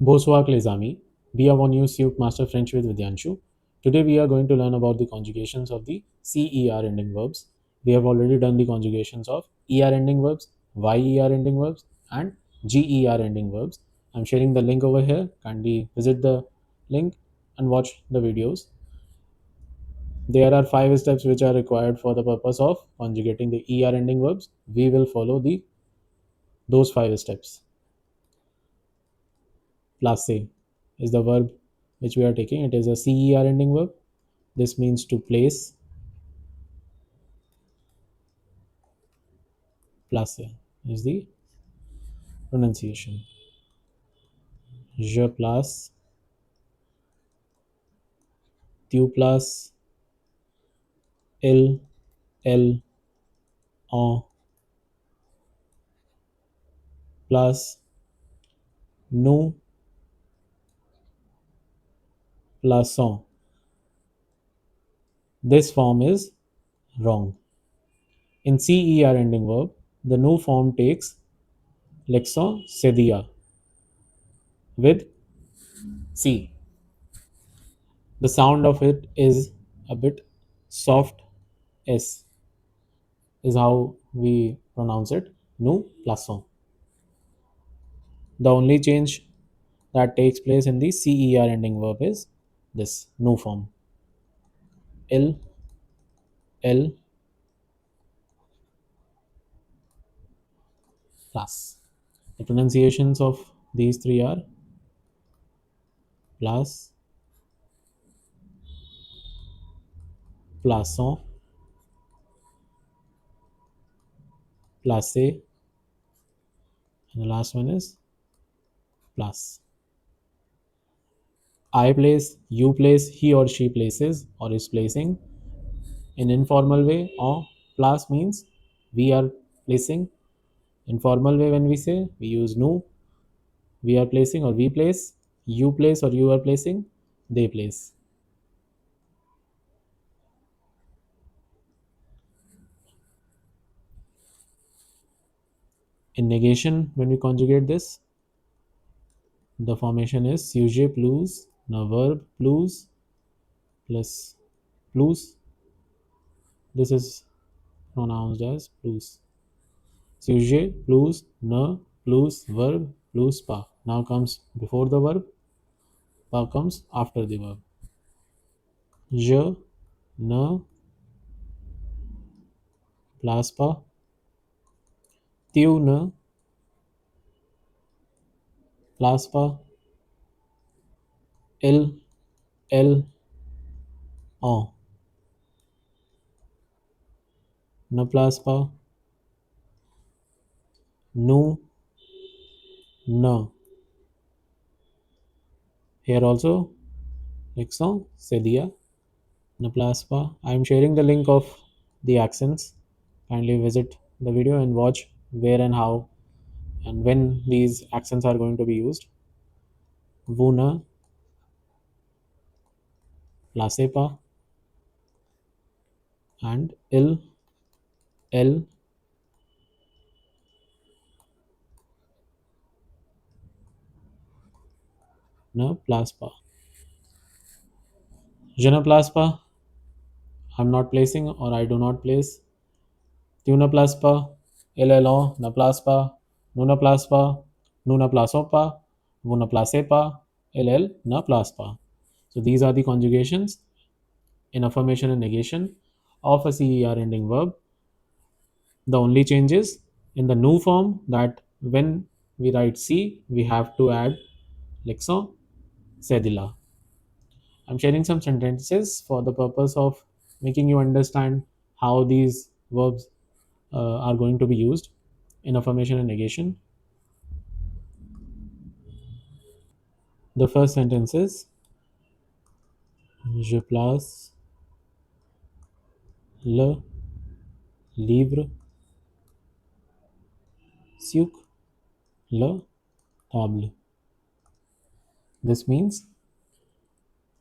Bonsoir les amis. Bienvenue sur Master French with Vidyansshu. Today we are going to learn about the conjugations of the CER ending verbs. We have already done the conjugations of ER ending verbs, YER ending verbs, and GER ending verbs. I'm sharing the link over here. Kindly visit the link and watch the videos. There are 5 steps which are required for the purpose of conjugating the ER ending verbs. We will follow those 5 steps. Place is the verb which we are taking. It is a CER ending verb. This means to place. Place is the pronunciation. Je place, tu place, il, elle, on place, nous plaçons. This form is wrong. In CER ending verb, the nous form takes l'accent sedia with C. The sound of it is a bit soft. S is how we pronounce it. Nous plaçons. The only change that takes place in the CER ending verb is this nous form. Il, elle, place. The pronunciations of these three are place, plaçons, placé, and the last one is place. I place, you place, he or she places or is placing in informal way, or place means we are placing. Informal way, when we say, we use nous, we are placing or we place, you place or you are placing, they place. In negation, when we conjugate this, the formation is sujet plus the verb plus plus. This is pronounced as plus. Sujet plus ne plus verb plus pas. Now comes before the verb, pas comes after the verb. Je ne place pas. Tu ne place pas. Il, elle, on ne place pas. Nous, ne. Here also, accent c'est दिया. Ne place pas. I am sharing the link of the accents. Kindly visit the video and watch where and how and when these accents are going to be used. Vous ne placez pas, and il, elle ne place pas. Je ne place pas. I'm not placing or I do not place. Tu ne places pas. Il, elle, on ne place pas. Nous ne place pas. Nous ne plaçons pas. Vous ne placez pas. Il, elle ne place pas. So these are the conjugations in affirmation and negation of a CER ending verb. The only change is in the new form that when we write C, we have to add l'accent cedilla. I'm sharing some sentences for the purpose of making you understand how these verbs are going to be used in affirmation and negation. The first sentence is Je place le livre sur la table. This means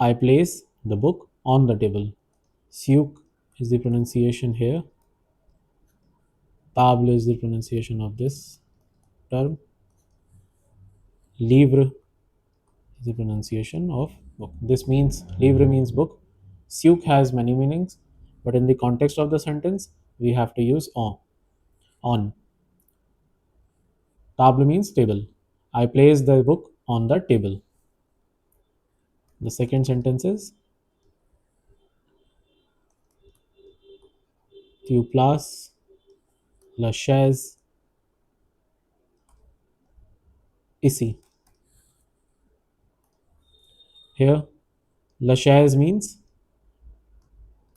I place the book on the table. Sur is the pronunciation here. Table is the pronunciation of this term. Livre is the pronunciation of book. This means livre means book. Suk has many meanings, but in the context of the sentence, we have to use on. On. Table means table. I place the book on the table. The second sentence is tu places la chaise ici. Here, la chaise means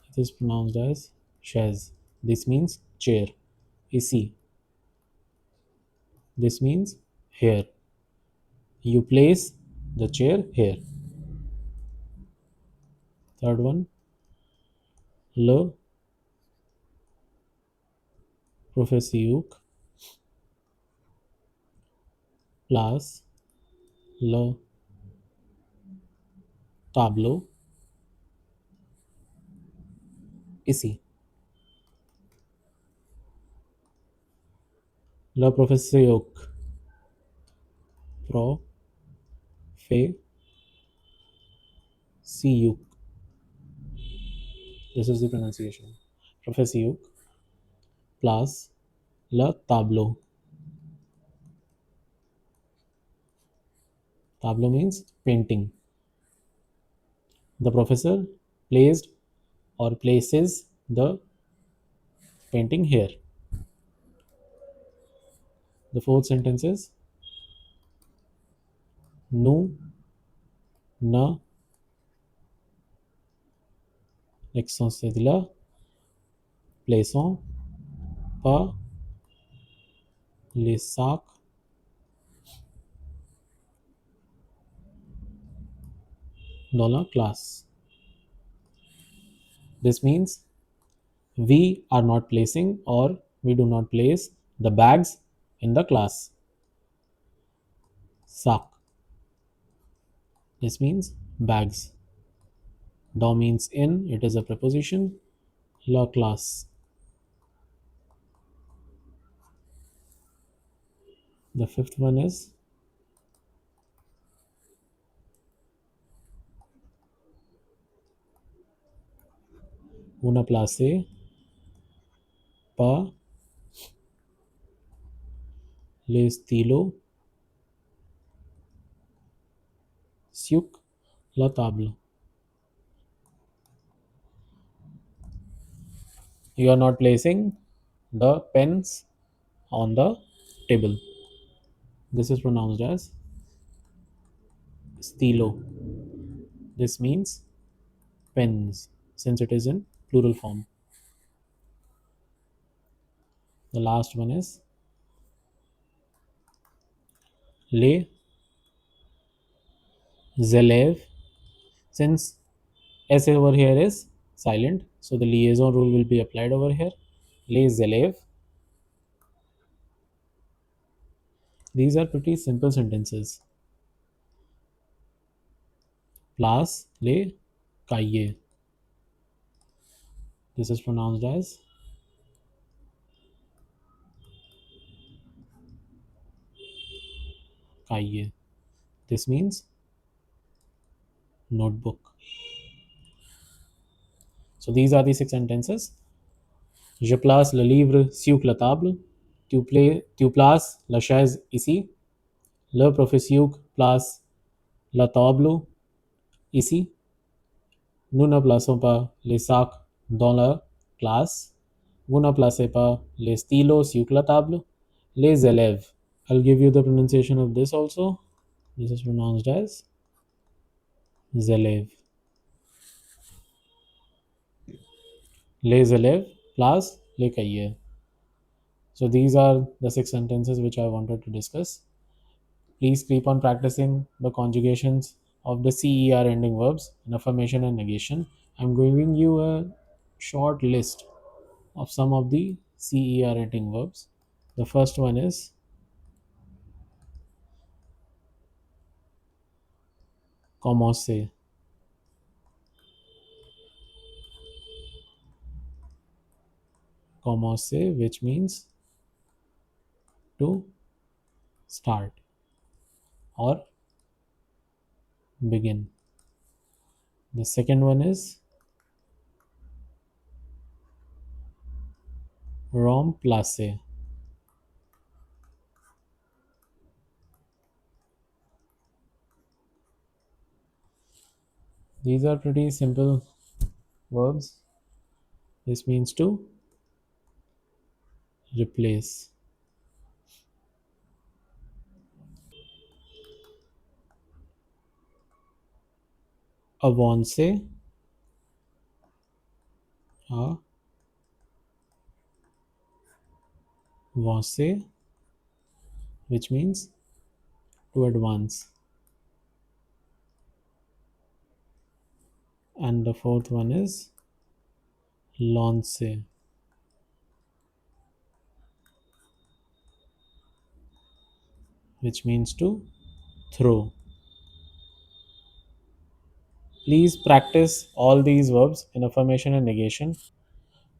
it is pronounced as chaise. This means chair. Ici. This means here. You place the chair here. Third one, le professeur place le tableau ici. Le professeur professeur. This is the pronunciation. Professeur place le tableau. Tableau means painting. The professor placed or places the painting here. The fourth sentence is nous ne l'accent c'est de là plaçons pas les sacs dans la classe. This means we are not placing or we do not place the bags in the class. Sac. This means bags. Dans means in, it is a preposition. La classe. The fifth one is vous ne placez pas les stylos sur la table. You are not placing the pens on the table. This is pronounced as stylo. This means pens since it is in plural form. The last one is les élèves. Since S over here is silent, so the liaison rule will be applied over here. Les élèves. These are pretty simple sentences. Place les cahiers. This is pronounced as cahier. This means notebook. So these are the 6 sentences. Je place le livre sur la table. Tu places la chaise ici. Le professeur place la table ici. Nous ne plaçons pas les sacs dans la classe. Vous ne placez pas les stylos sur la table. Les élèves. I'll give you the pronunciation of this also. This is pronounced as élèves. Les élèves place les cahiers. So these are the 6 sentences which I wanted to discuss. Please keep on practicing the conjugations of the CER ending verbs in affirmation and negation. I'm giving you a short list of some of the CER ending verbs. The first one is commencer. Commencer, which means to start or begin. The second one is remplacer. These are pretty simple verbs. This means to replace. Avancer, avancer, which means to advance. And the fourth one is lancer, which means to throw. Please practice all these verbs in affirmation and negation.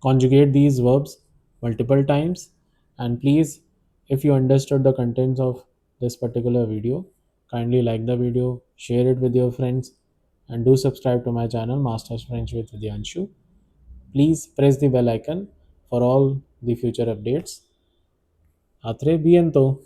Conjugate these verbs multiple times. And please, if you understood the contents of this particular video, kindly like the video, share it with your friends, and do subscribe to my channel, Masters French with Vidyansshu. Please press the bell icon for all the future updates. A très bientôt.